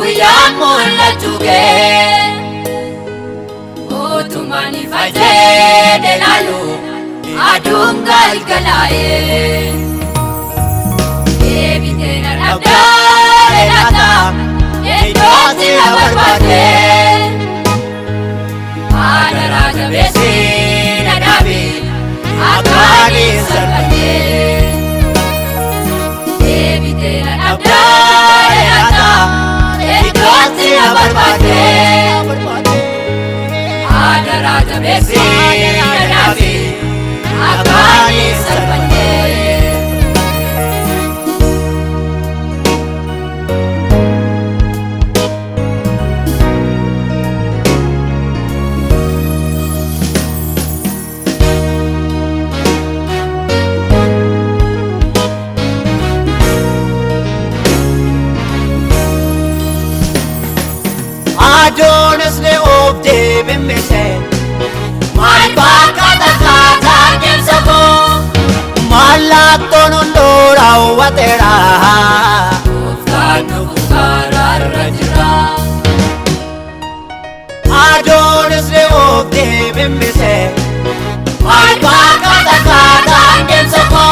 guyyaan mul'achuu kee mootummaan ifatee deelaalu aduun galgalaa'ee deebitee na dhabdee laata iddootti na barbaadee adaraa jabeessii na dhaabi akkaanii salphatee deebitee na dhabdee laata iddootti na barbaadee adaraa jabeessii na dhaabi akkaanii salphatee. Adonis ne ofte bimbise Mal bakata kata kimsako Malakton undora watera Ufkanu kukararra jira Adonis ne ofte bimbise Mal bakata kata kimsako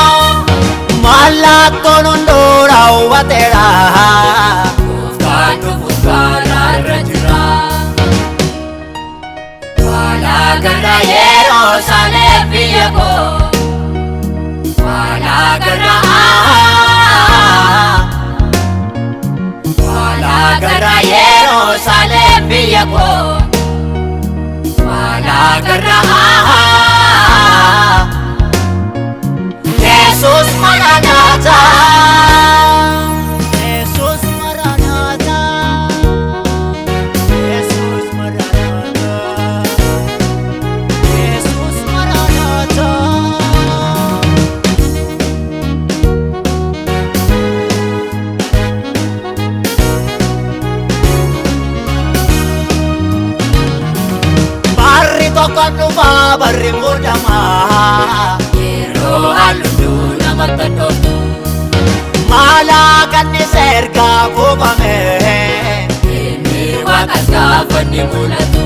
Malakton undora watera Ufkanu kukararra jira Walagarra Yerusaalem biyya koo Walagarra Walagarra Yerusaalem biyya koo Walagarra Jesus Maranatha Jesus Maranatha Jesus Maranatha Jesus Maranatha Barri tokkon dhufa barri mudama Yeroo halluu namatti dhoofu Malakan ni serga bubame Inni waaqas gaafa ni mul'atu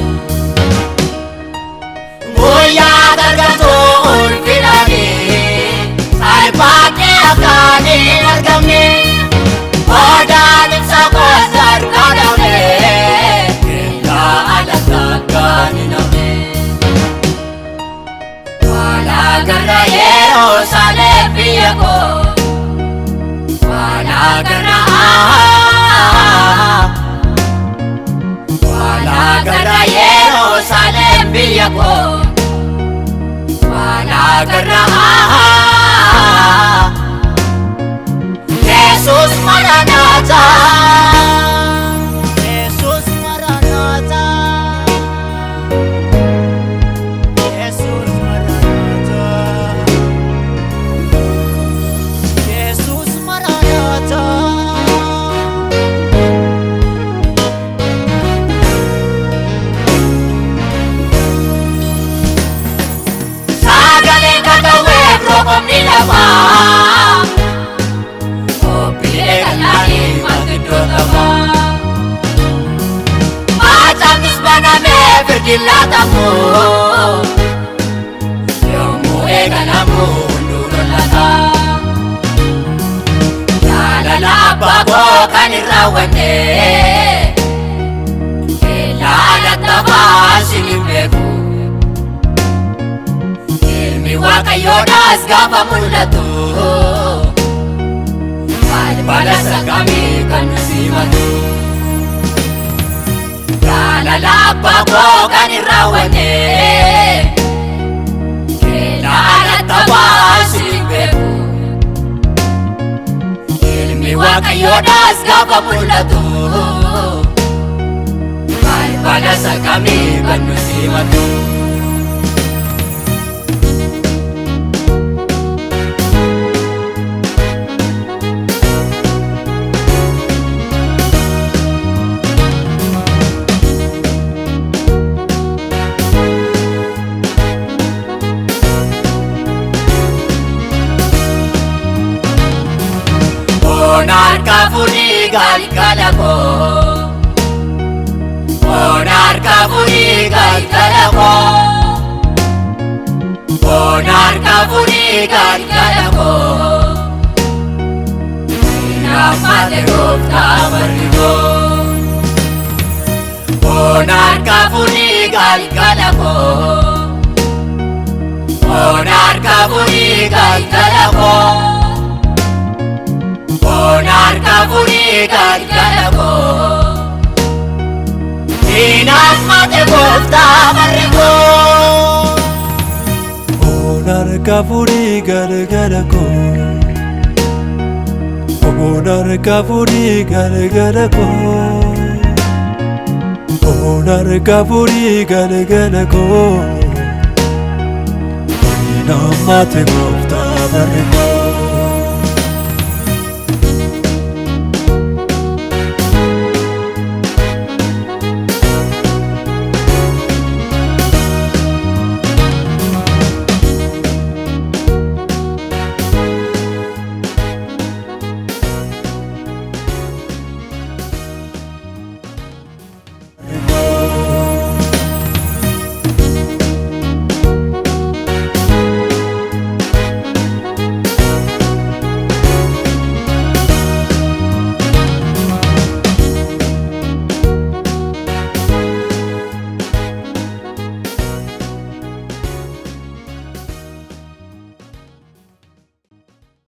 Guyyaa dargatu ulfinani Salphaatti akkaan hin argamne Odaan ibsa koos harkaa dhabne Keenyaa alatti akkaan hin hafne Walagarra Yerusaalem biyya koo Walagarra Walagarra Yerusaalem biyya koo Walagarra Jesus Maranatha Jesus Maranatha Jesus Maranatha Jesus Maranatha Sagalee kakawwee roobni lafaa Obbilee kalanii maalgiddoo qabaa Maacaanis banamee firdiin laatamoo Yommuu eegalamu hunduu lolataa Jaalala abbaa koo kan hin raawwanne Keellaa lattafaa sin hin beeku Ilmi Waaqayyoodhaas gaafa mul'atu Balbala sakamii kan nu simatu Jaalala abbaa koo kan hin raawwanne Keellaa lattafaa sin hin beeku Ilmi Waaqayyoodhaas gaafa mul'atu Balbala sakamii kan nu simatu Onaan kafuni galgala koo Monarka furi galgala ko Monarka furi galgala ko Namate gofta bargo Monarka furi galgala ko Monarka furi galgala ko Monarka furi galgala ko Namate gofta bargo Monarka furi galgala ko Monarka furi galgala ko Monarka furi galgala ko Namate gofta bargo